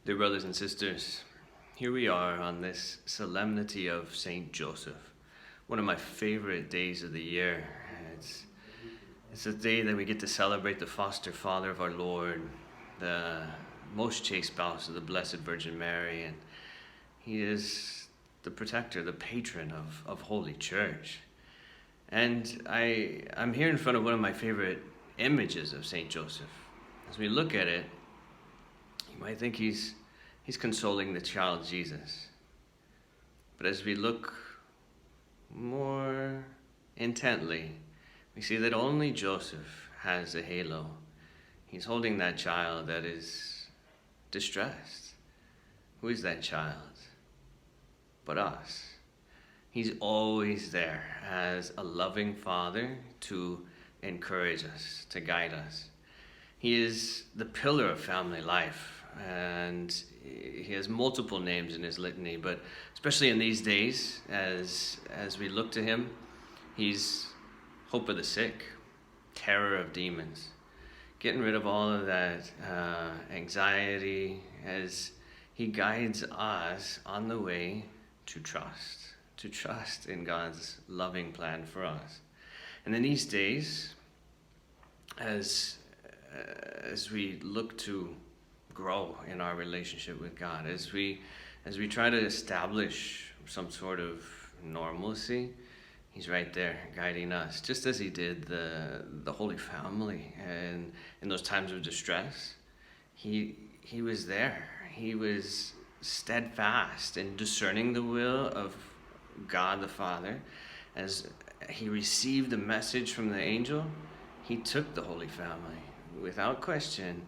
Dear brothers and sisters, here we are on this solemnity of Saint Joseph, one of my favorite days of the year. It's a day that we get to celebrate the foster father of our Lord, the most chaste spouse of the Blessed Virgin Mary, and he is the protector, the patron of Holy Church. And I'm here in front of one of my favorite images of Saint Joseph. As we look at it, you might think he's consoling the child Jesus. But as we look more intently, we see that only Joseph has a halo. He's holding that child that is distressed. Who is that child? But us. He's always there as a loving father to encourage us, to guide us. He is the pillar of family life, and he has multiple names in his litany, but especially in these days, as we look to him, he's hope of the sick, terror of demons, getting rid of all of that anxiety as he guides us on the way to trust in God's loving plan for us. And in these days, as we look to grow in our relationship with God, as we try to establish some sort of normalcy, he's right there guiding us, just as he did the Holy Family. And in those times of distress, he was there. He was steadfast in discerning the will of God the Father. As he received the message from the angel, he took the Holy Family without question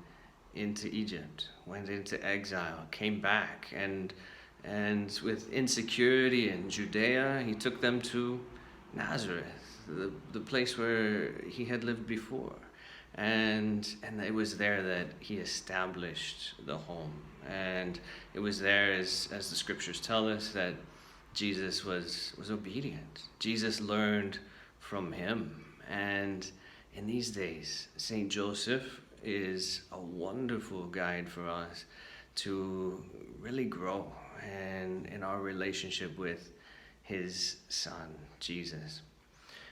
into Egypt, went into exile, came back, and with insecurity in Judea, he took them to Nazareth, the place where he had lived before. And it was there that he established the home. And it was there, as the scriptures tell us, that Jesus was obedient. Jesus learned from him. And in these days, Saint Joseph is a wonderful guide for us to really grow in our relationship with his son, Jesus.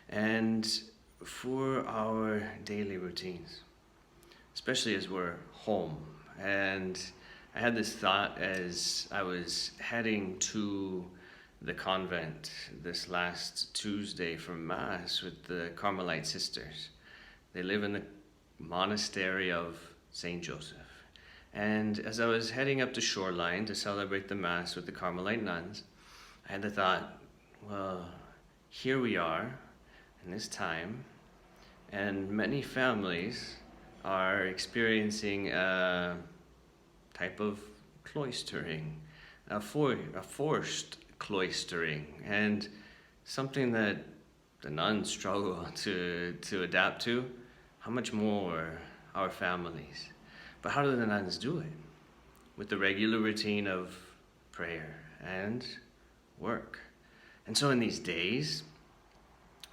And for our daily routines, especially as we're home. And I had this thought as I was heading to the convent this last Tuesday for Mass with the Carmelite sisters. They live in the monastery of St. Joseph. And as I was heading up to Shoreline to celebrate the Mass with the Carmelite nuns, I had the thought, well, here we are in this time, and many families are experiencing a type of cloistering, a forced cloistering, and something that the nuns struggle to adapt to. How much more our families? But how do the nuns do it? With the regular routine of prayer and work. And so in these days,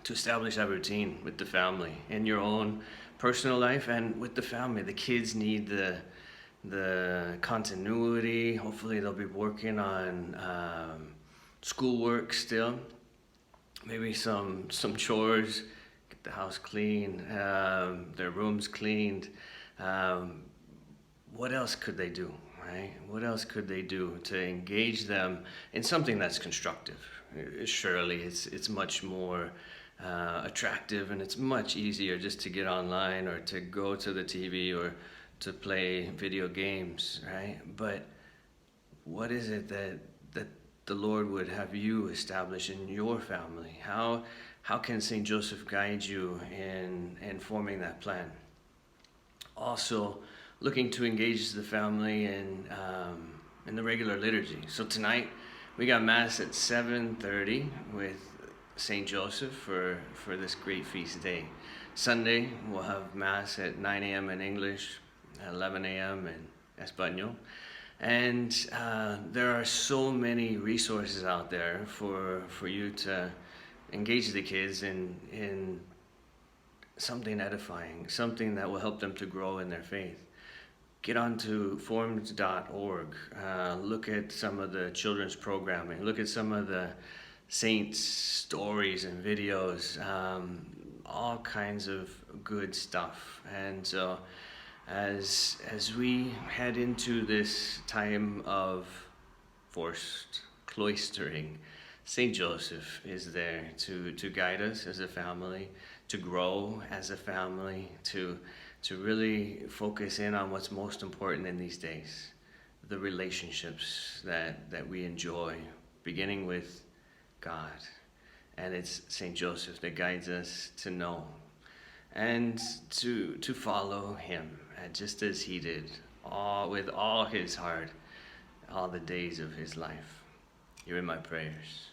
to establish that routine with the family in your own personal life and with the family, the kids need the continuity. Hopefully they'll be working on schoolwork still, maybe some chores, get the house clean, their rooms cleaned. What else could they do, right? What else could they do to engage them in something that's constructive? Surely it's much more attractive, and it's much easier just to get online or to go to the TV or to play video games, right? But what is it that the Lord would have you establish in your family? How can St. Joseph guide you in forming that plan? Also, looking to engage the family in the regular liturgy. So tonight, we got Mass at 7:30 with St. Joseph for this great feast day. Sunday, we'll have Mass at 9 a.m. in English, 11 a.m. in Espanol. And there are so many resources out there for you to engage the kids in something edifying, something that will help them to grow in their faith. get onto formed.org, look at some of the children's programming, look at some of the saints' stories and videos, all kinds of good stuff. And so as we head into this time of forced cloistering, Saint Joseph is there to guide us as a family, to grow as a family, to really focus in on what's most important in these days, the relationships that we enjoy, beginning with God. And it's Saint Joseph that guides us to know and to follow him, just as he did, with all his heart, all the days of his life. You're in my prayers.